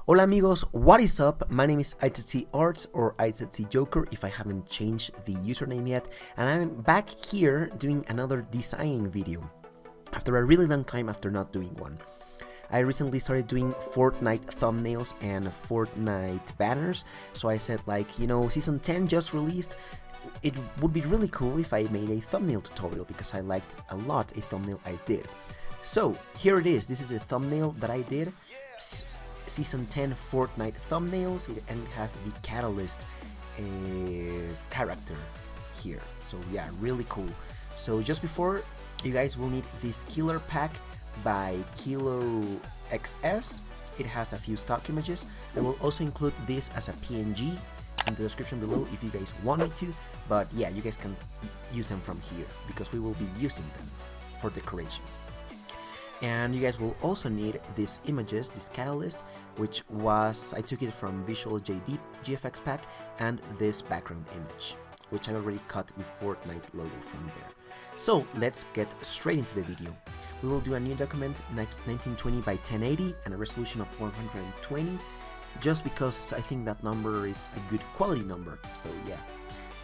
Hola amigos, what is up? My name is VisualsArt or Joker if I haven't changed the username yet, and I'm back here doing another designing video after a really long time after not doing one. I recently started doing Fortnite thumbnails and Fortnite banners, so I said Season 10 just released. It would be really cool if I made a thumbnail tutorial because I liked a lot a thumbnail I did. So here it is. This is a thumbnail that I did. Season 10 Fortnite thumbnails, and it has the Catalyst character here. So yeah, really cool. So just before, you guys will need this killer pack by Killo XS. It has a few stock images. I will also include this as a PNG in the description below if you guys want me to, but yeah, you guys can use them from here because we will be using them for decoration. And you guys will also need these images, this catalyst, which I took it from VisualsArt GFX Pack, and this background image, which I already cut the Fortnite logo from there. So let's get straight into the video. We will do a new document, 1920 by 1080 and a resolution of 120, just because I think that number is a good quality number, so yeah.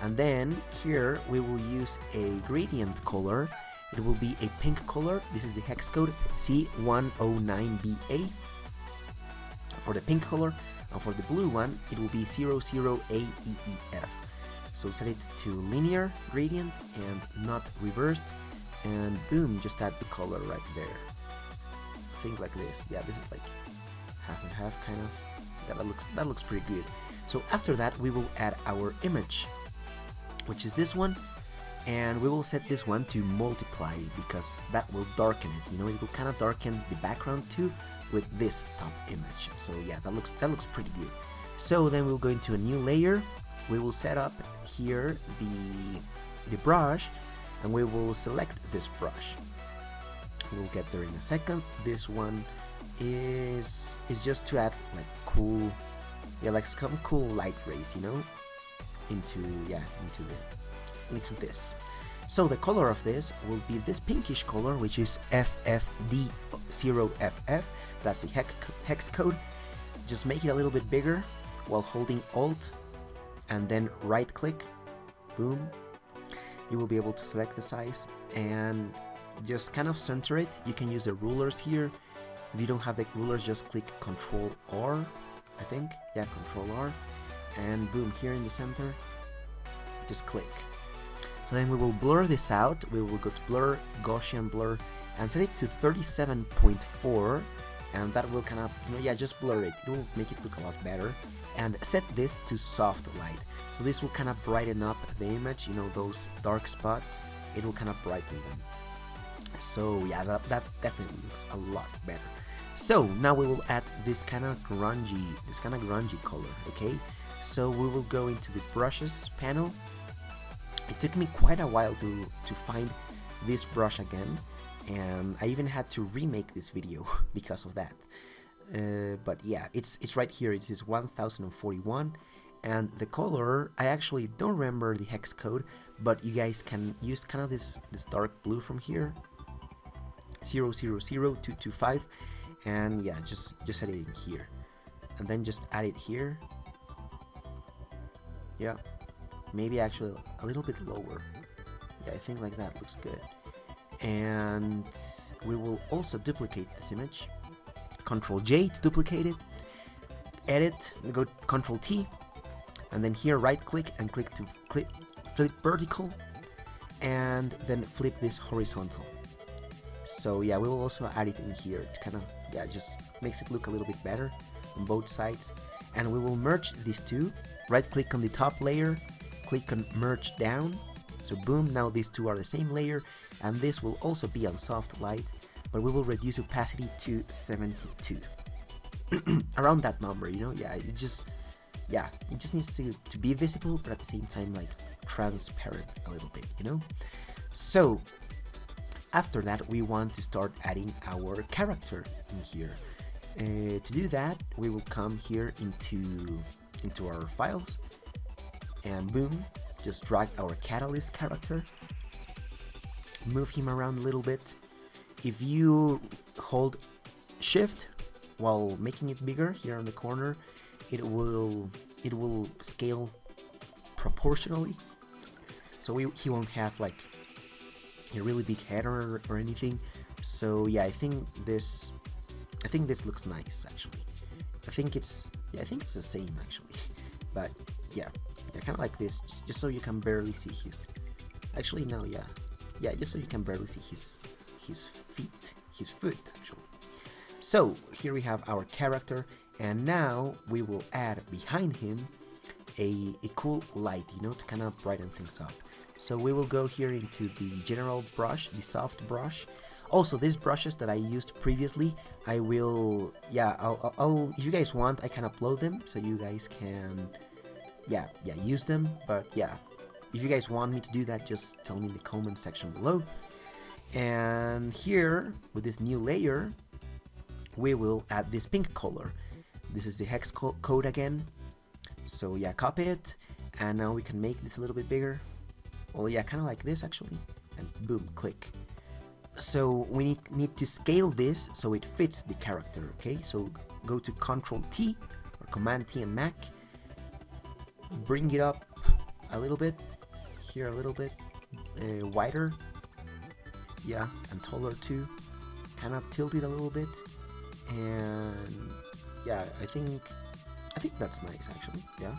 And then here we will use a gradient color. It will be a pink color. This is the hex code C109BA for the pink color, and for the blue one it will be 00AEEF. So set it to linear gradient and not reversed, and boom, just add the color right there. Think like this. Yeah, this is like half and half kind of. Yeah, that looks pretty good. So after that we will add our image, which is this one. And we will set this one to multiply because that will darken it. It will kind of darken the background too with this top image. So yeah, that looks pretty good. So then we'll go into a new layer. We will set up here the brush, and we will select this brush. We'll get there in a second. This one is just to add like cool, some cool light rays, into this. So the color of this will be this pinkish color, which is FFD0FF. That's the hex code. Just make it a little bit bigger while holding Alt and then right click. Boom. You will be able to select the size and just kind of center it. You can use the rulers here. If you don't have the rulers, just click Ctrl R, I think. Yeah, Ctrl R. And boom, here in the center, just click. So then we will blur this out. We will go to blur, Gaussian blur, and set it to 37.4, and that will kind of, just blur it. It will make it look a lot better. And set this to soft light. So this will kind of brighten up the image, those dark spots. It will kind of brighten them. So yeah, that definitely looks a lot better. So now we will add this kind of grungy color, okay? So we will go into the brushes panel. It took me quite a while to find this brush again, and I even had to remake this video because of that. But yeah, it's right here. It is 1041, and the color, I actually don't remember the hex code, but you guys can use kind of this dark blue from here, 000225, and yeah, just set it in here, and then just add it here. Yeah. Maybe actually a little bit lower. Yeah, I think like that looks good. And we will also duplicate this image. Ctrl J to duplicate it. Edit, go Ctrl T, and then here right click and click to flip vertical, and then flip this horizontal. So yeah, we will also add it in here to kind of, just makes it look a little bit better on both sides. And we will merge these two. Right click on the top layer, click on merge down. So boom, now these two are the same layer, and this will also be on soft light, but we will reduce opacity to 72. Around that number, it just needs to be visible, but at the same time like transparent a little bit, So after that we want to start adding our character in here. To do that, we will come here into our files, and boom, just drag our catalyst character, move him around a little bit. If you hold shift while making it bigger here on the corner, it will scale proportionally. So he won't have like a really big head or anything. So yeah, I think this looks nice actually. I think it's the same actually. But yeah, kind of like this, just so you can barely see his. Actually, no, yeah, just so you can barely see his foot actually. So here we have our character, and now we will add behind him a cool light, you know, to kind of brighten things up. So we will go here into the general brush, the soft brush. Also, these brushes that I used previously, I will, yeah, I'll if you guys want, I can upload them so you guys can, yeah, use them. But yeah, if you guys want me to do that, just tell me in the comment section below. And here, with this new layer, we will add this pink color. This is the hex code again. So yeah, copy it, and now we can make this a little bit bigger. Well, yeah, kind of like this actually, and boom, click. So we need to scale this so it fits the character, okay? So go to Control T or Command T on Mac, bring it up a little bit, here a little bit, wider, yeah, and taller too, kind of tilt it a little bit, and yeah, I think that's nice actually, yeah.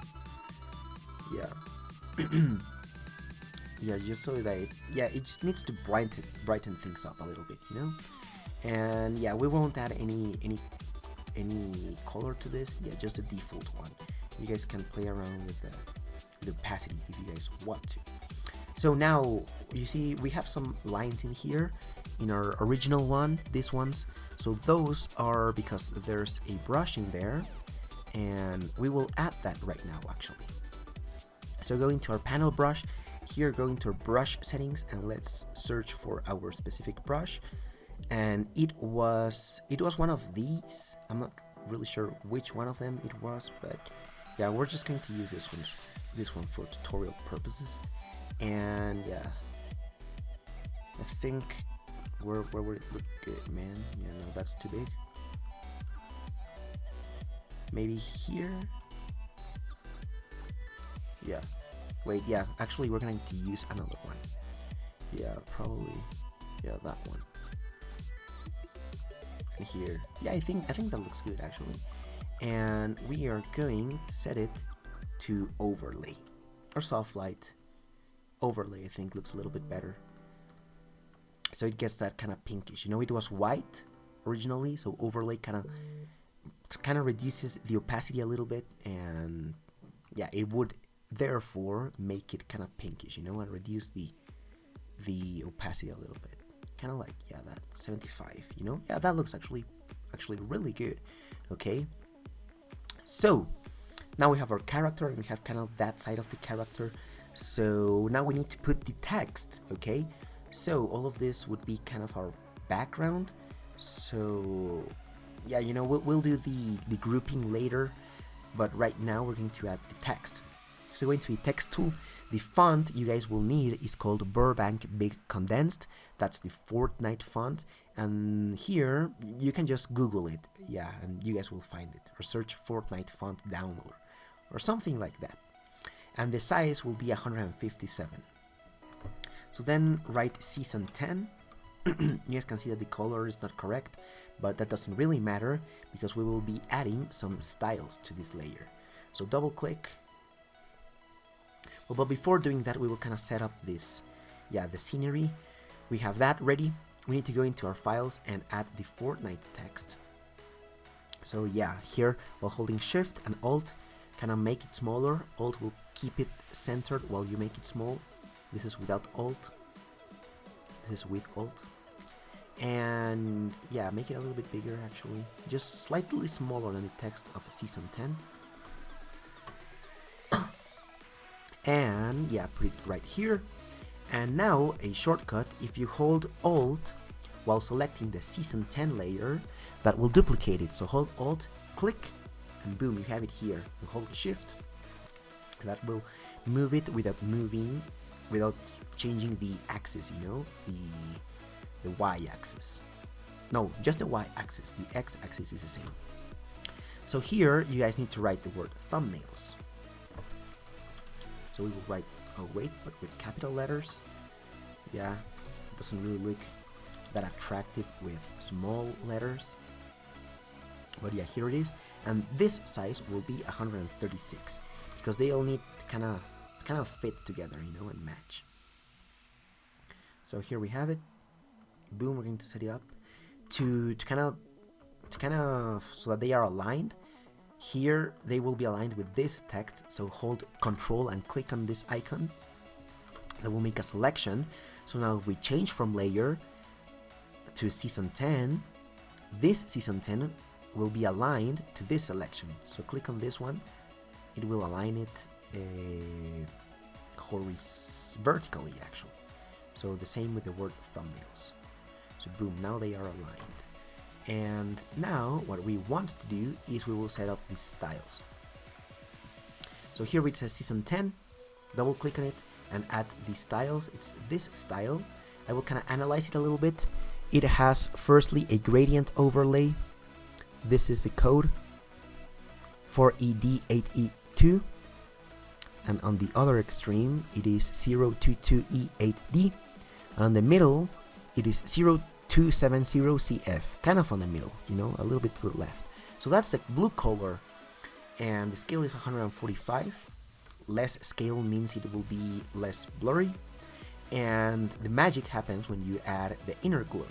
Yeah, just so that it just needs to brighten things up a little bit, you know. And yeah, we won't add any color to this. Yeah, just the default one. You guys can play around with the opacity if you guys want to. So now you see we have some lines in here in our original one, these ones. So those are because there's a brush in there, and we will add that right now actually. So go into our panel brush. Here, go into our brush settings, and let's search for our specific brush. And it was one of these. I'm not really sure which one of them it was, but yeah, we're just going to use this one for tutorial purposes. And yeah, I think where would it look good, man? Yeah, no, that's too big. Maybe here. Yeah. Wait, yeah, actually we're going to use another one. Yeah, probably, yeah, that one. And here, yeah, I think that looks good actually. And we are going to set it to overlay or soft light. Overlay, I think, looks a little bit better. So it gets that kind of pinkish. You know, it was white originally, so overlay kind of reduces the opacity a little bit, and yeah, it would therefore make it kind of pinkish, you know, and reduce the opacity a little bit, kind of like, yeah, that 75, you know. Yeah, that looks actually really good. Okay, so now we have our character, and we have kind of that side of the character. So now we need to put the text. Okay, so all of this would be kind of our background. So yeah, you know, we'll do the grouping later, but right now we're going to add the text. So going to the text tool, the font you guys will need is called Burbank Big Condensed. That's the Fortnite font, and here you can just Google it, yeah, and you guys will find it, or search Fortnite font download or something like that. And the size will be 157. So then write season 10. You guys can see that the color is not correct, but that doesn't really matter because we will be adding some styles to this layer. So double click. Well, but before doing that, we will kind of set up this, yeah, the scenery. We have that ready. We need to go into our files and add the Fortnite text. So yeah, here while holding Shift and Alt, kind of make it smaller. Alt will keep it centered while you make it small. This is without Alt. This is with Alt. And yeah, make it a little bit bigger actually. Just slightly smaller than the text of season 10. And yeah, put it right here. And now a shortcut, if you hold Alt while selecting the season 10 layer, that will duplicate it. So hold Alt, click, and boom, you have it here. You hold Shift, that will move it without changing the axis, you know, the Y axis. no, just the y-axis. The x-axis is the same. So here you guys need to write the word thumbnails. So we will write, oh wait, but with capital letters. Yeah, it doesn't really look that attractive with small letters. But yeah, here it is. And this size will be 136 because they all need to kind of fit together, you know, and match. So here we have it. Boom, we're going to set it up to kind of so that they are aligned. Here they will be aligned with this text, so hold Control and click on this icon. That will make a selection. So now if we change from layer to season 10, this season 10 will be aligned to this selection. So click on this one, it will align it vertically actually. So the same with the word thumbnails. So boom, now they are aligned. And now what we want to do is we will set up these styles. So here it says season 10, double click on it and add these styles. It's this style. I will kind of analyze it a little bit. It has firstly a gradient overlay. This is the code for ED8E2. And on the other extreme it is 022E8D. And on the middle it is 0270CF, kind of on the middle, you know, a little bit to the left. So that's the blue color, and the scale is 145. Less scale means it will be less blurry, and the magic happens when you add the inner glow.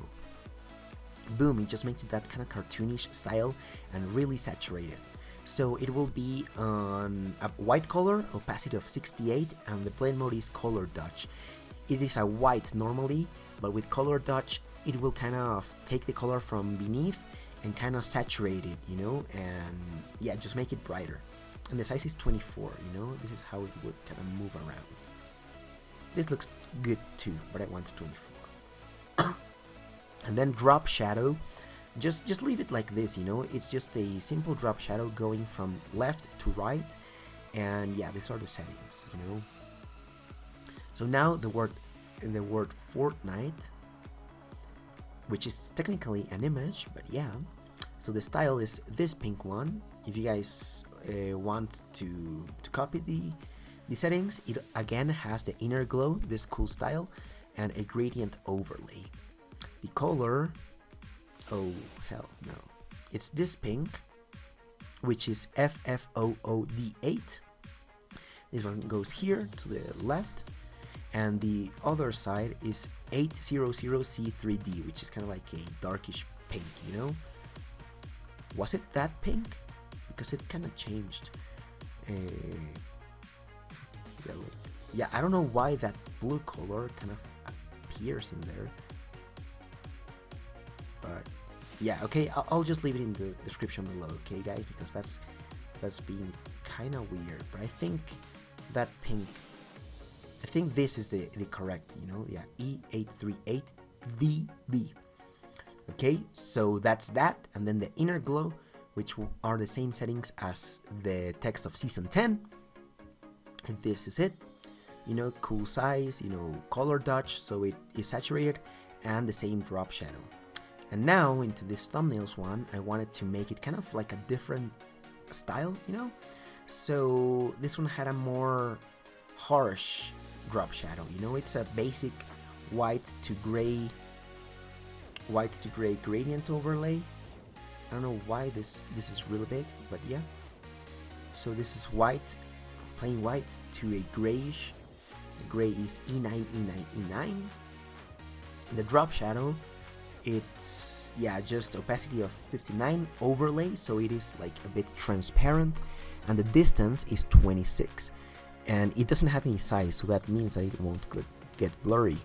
Boom, it just makes it that kind of cartoonish style and really saturated. So it will be on a white color, opacity of 68, and the blend mode is color dodge. It is a white normally, but with color dodge it will kind of take the color from beneath and kind of saturate it, you know, and yeah, just make it brighter. And the size is 24, you know, this is how it would kind of move around. This looks good too, but I want 24. And then drop shadow, just leave it like this, you know, it's just a simple drop shadow going from left to right. And yeah, these are the settings, you know. So now the word Fortnite, which is technically an image, but yeah. So the style is this pink one. If you guys want to copy the settings, it again has the inner glow, this cool style, and a gradient overlay. The color, oh hell no, it's this pink, which is FFOOD8. This one goes here to the left, and the other side is 800C3D, which is kind of like a darkish pink, you know. Was it that pink? Because it kind of changed. Yeah, I don't know why that blue color kind of appears in there. But yeah, okay, I'll just leave it in the description below, okay guys, because that's being kind of weird. But I think that pink, I think this is the correct, you know, yeah, E838DB. Okay, so that's that, and then the inner glow, which are the same settings as the text of season 10. And this is it, you know, cool size, you know, color dodge, so it is saturated, and the same drop shadow. And now into this thumbnails one, I wanted to make it kind of like a different style, you know. So this one had a more harsh drop shadow, you know, it's a basic white to gray gradient overlay. I don't know why this is really big, but yeah. So this is white, plain white, to a grayish. The gray is E9, E9, E9. The drop shadow, it's, yeah, just opacity of 59, overlay, so it is like a bit transparent, and the distance is 26, and it doesn't have any size, so that means that it won't get blurry.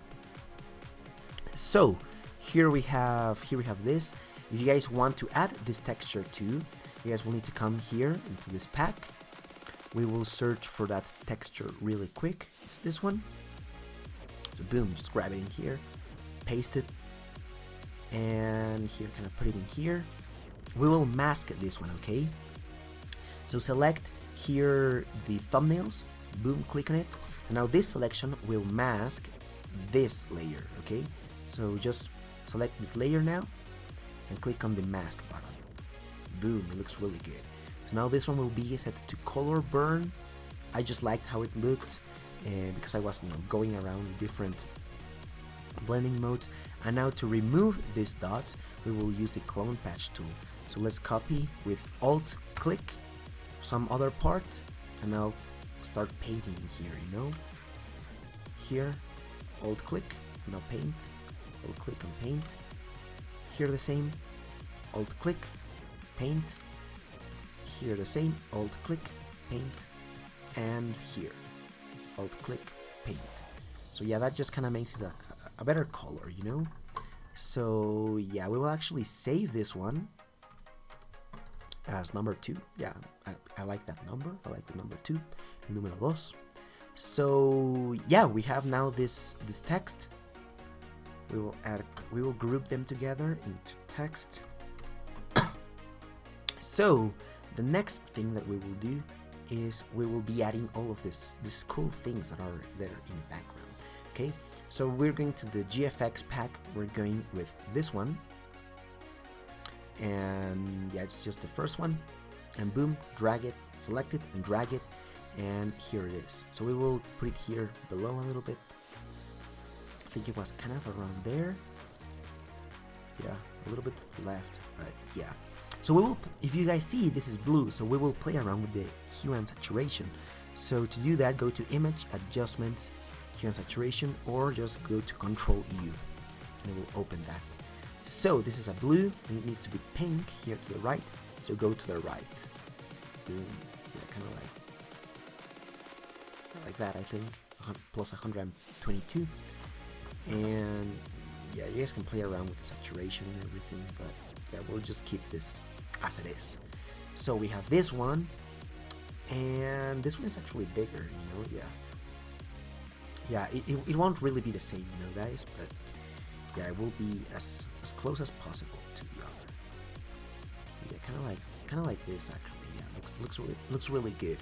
So here we have this. If you guys want to add this texture too, you guys will need to come here into this pack. We will search for that texture really quick. It's this one. So boom, just grab it in here, paste it, and here, kind of put it in here. We will mask this one, okay? So select here the thumbnails, boom, click on it, and now this selection will mask this layer, okay? So just select this layer now, and click on the mask button. Boom, it looks really good. So now this one will be set to color burn. I just liked how it looked because I was going around different blending modes. And now to remove these dots, we will use the clone patch tool. So let's copy with Alt click some other part, and now start painting here, Here, Alt click, now paint, Alt click and paint. Here the same, Alt click, paint. Here the same, Alt click, paint. And here, Alt click, paint. So yeah, that just kind of makes it a better color, So yeah, we will actually save this one as number 2. Yeah, I like that number. I like the number 2, número 2. So yeah, we have now this text. We will group them together into text. So the next thing that we will do is we will be adding all of these cool things that are there in the background. Okay, so we're going to the GFX pack. We're going with this one. And yeah, it's just the first one, and boom, drag it, select it and drag it, and here it is. So we will put it here below a little bit. I think it was kind of around there. Yeah, a little bit to the left, but yeah. So we will, if you guys see, this is blue, so we will play around with the hue and saturation. So to do that, go to Image, Adjustments, Hue and Saturation, or just go to Control U, and it will open that. So this is a blue, and it needs to be pink here to the right. So go to the right. Boom. Yeah, kind of like that, I think. Plus 122. And yeah, you guys can play around with the saturation and everything, but yeah, we'll just keep this as it is. So we have this one, and this one is actually bigger, Yeah, it won't really be the same, guys, but yeah, it will be as close as possible to the other. Yeah, kind of like this actually. Yeah, looks really good.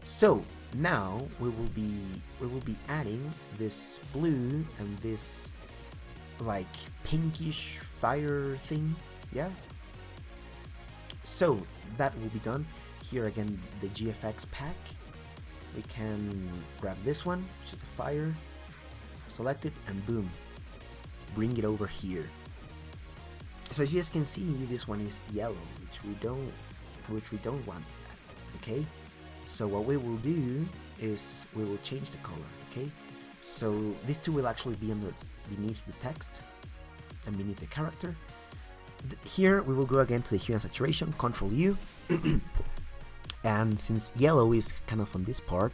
So now we will be adding this blue and this like pinkish fire thing. Yeah. So that will be done. Here again, the GFX pack. We can grab this one, which is a fire. Select it and boom. Bring it over here. So as you guys can see, this one is yellow, which we don't want that. Okay, so what we will do is we will change the color. Okay, so these two will actually be beneath the text and beneath the character. Here we will go again to the hue and saturation, Control U, and since yellow is kind of on this part,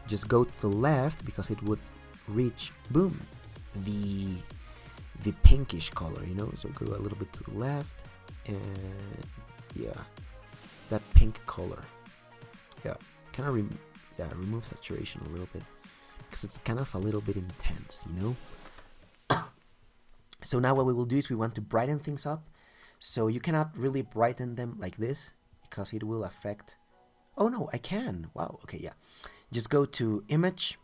just go to the left because it would reach, boom, the pinkish color, so go a little bit to the left, and yeah, that pink color, yeah, kind of remove saturation a little bit because it's kind of a little bit intense, So now what we will do is we want to brighten things up. So you cannot really brighten them like this because it will affect. Oh no, I can. Wow. Okay, yeah. Just go to Image,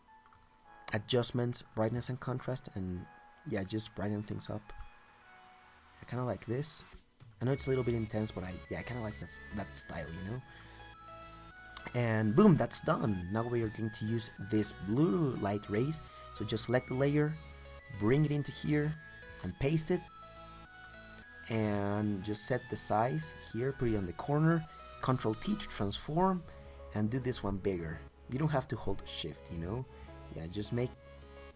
Adjustments, Brightness and Contrast, and yeah, just brighten things up. I kind of like this. I know it's a little bit intense, but I kind of like that style, And boom, that's done. Now we are going to use this blue light rays. So just select the layer, bring it into here, and paste it. And just set the size here, put it on the corner, Control T to transform, and do this one bigger. You don't have to hold Shift, Yeah, just make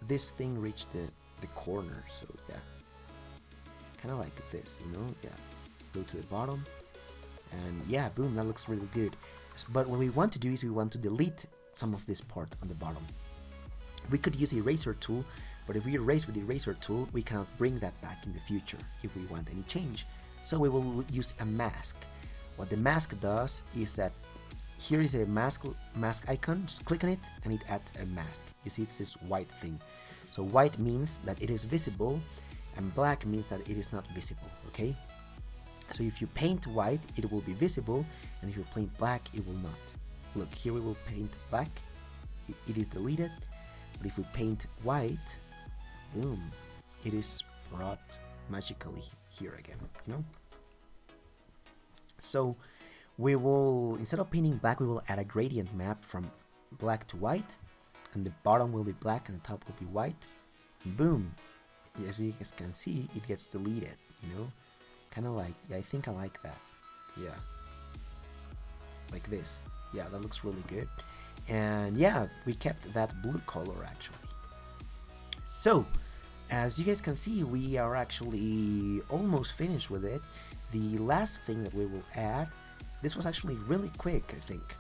this thing reach the corner. So yeah, kind of like this, Yeah, go to the bottom, and yeah, boom, that looks really good. But what we want to do is we want to delete some of this part on the bottom. We could use eraser tool, but if we erase with the eraser tool, we cannot bring that back in the future if we want any change. So we will use a mask. What the mask does is that here is a mask icon, just click on it and it adds a mask. You see, it's this white thing. So white means that it is visible and black means that it is not visible, okay? So if you paint white, it will be visible, and if you paint black, it will not. Look, here we will paint black, it is deleted, but if we paint white, boom, it is brought magically here again, So we will, instead of painting black, we will add a gradient map from black to white, and the bottom will be black and the top will be white. Boom. As you guys can see, it gets deleted, you know, kind of like, yeah, I think I like that. Yeah, like this. Yeah, that looks really good. And yeah, we kept that blue color actually. So as you guys can see, we are actually almost finished with it. The last thing that we will add, this was actually really quick, I think.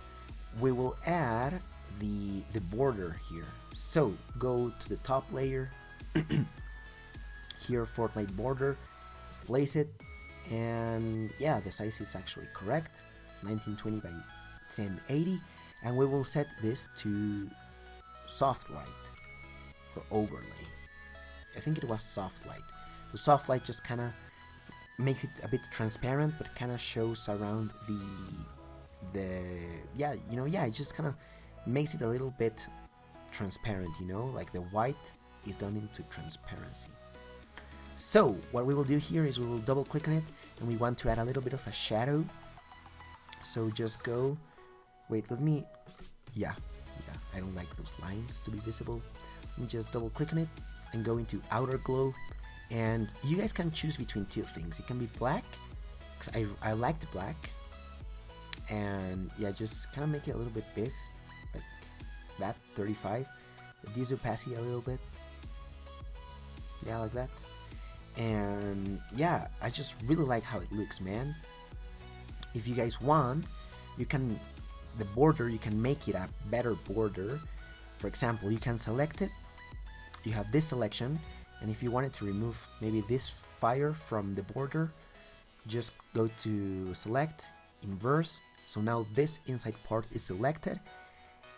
We will add the border here. So go to the top layer, here Fortnite border, place it, and yeah, the size is actually correct, 1920 by 1080, and we will set this to soft light or overlay. I think it was soft light. The soft light just kind of makes it a bit transparent, but kind of shows around the yeah, you know, yeah, it just kind of makes it a little bit transparent, you know, like the white is done into transparency. So what we will do here is we will double click on it, and we want to add a little bit of a shadow. So just go, wait, let me, yeah, I don't like those lines to be visible. Let me just double click on it and go into outer glow, and you guys can choose between two things. It can be black, because I liked black, and yeah, just kind of make it a little bit big, like that, 35. Reduce opacity a little bit, yeah, like that. And yeah, I just really like how it looks, man. If you guys want, you can, the border, you can make it a better border. For example, you can select it, you have this selection, and if you wanted to remove maybe this fire from the border, just go to select, inverse, so now this inside part is selected,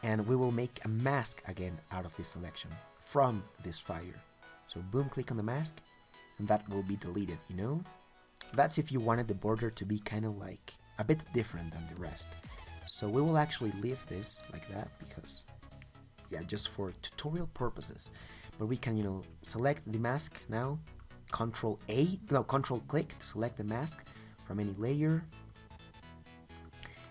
and we will make a mask again out of this selection from this fire. So boom, click on the mask, and that will be deleted, you know. That's if you wanted the border to be kind of like a bit different than the rest. So we will actually leave this like that, because yeah, just for tutorial purposes. But we can, you know, select the mask now, Control click to select the mask from any layer,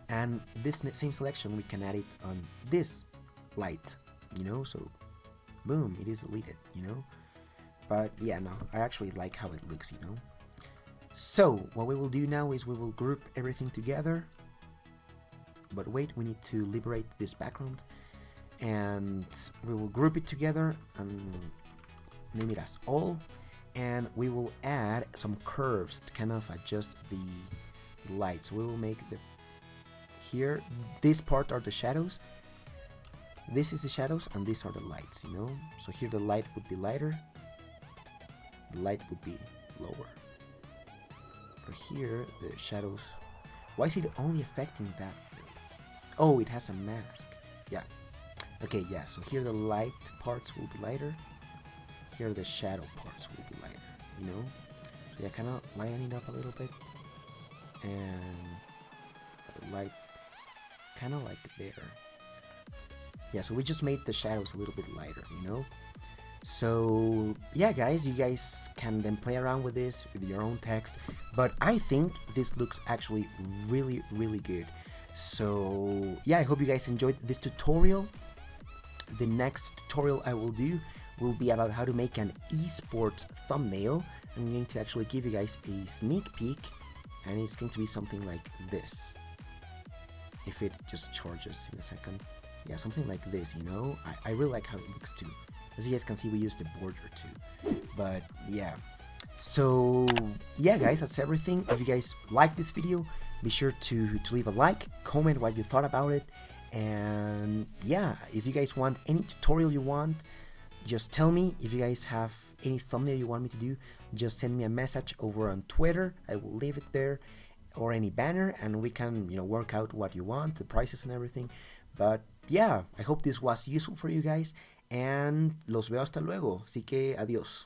and this same selection we can add it on this light, you know, so boom, it is deleted, you know. But yeah, no, I actually like how it looks, you know. So what we will do now is we will group everything together, but wait, we need to liberate this background, and we will group it together and name it as all, and we will add some curves to kind of adjust the light. So we will make the, here, this part are the shadows, this is the shadows, and these are the lights, you know. So here the light would be lighter, the light would be lower. Or here the shadows, why is it only affecting that? Oh, it has a mask. Yeah. Okay, yeah, so here the light parts will be lighter, here the shadow parts will be lighter, you know. So yeah, kind of lighten it up a little bit, and the light kind of like there. Yeah, so we just made the shadows a little bit lighter, you know. So yeah, guys, you guys can then play around with this with your own text, but I think this looks actually really, really good. So yeah, I hope you guys enjoyed this tutorial. The next tutorial I will do will be about how to make an esports thumbnail. I'm going to actually give you guys a sneak peek, and it's going to be something like this. If it just charges in a second. Yeah, something like this, you know. I really like how it looks too. As you guys can see, we use the border too. But yeah. So yeah, guys, that's everything. If you guys like this video, be sure to leave a like, comment what you thought about it. And yeah, if you guys want any tutorial you want, just tell me. If you guys have any thumbnail you want me to do, just send me a message over on Twitter. I will leave it there, or any banner, and we can, you know, work out what you want, the prices and everything. But yeah, I hope this was useful for you guys, and los veo hasta luego. Así que adiós.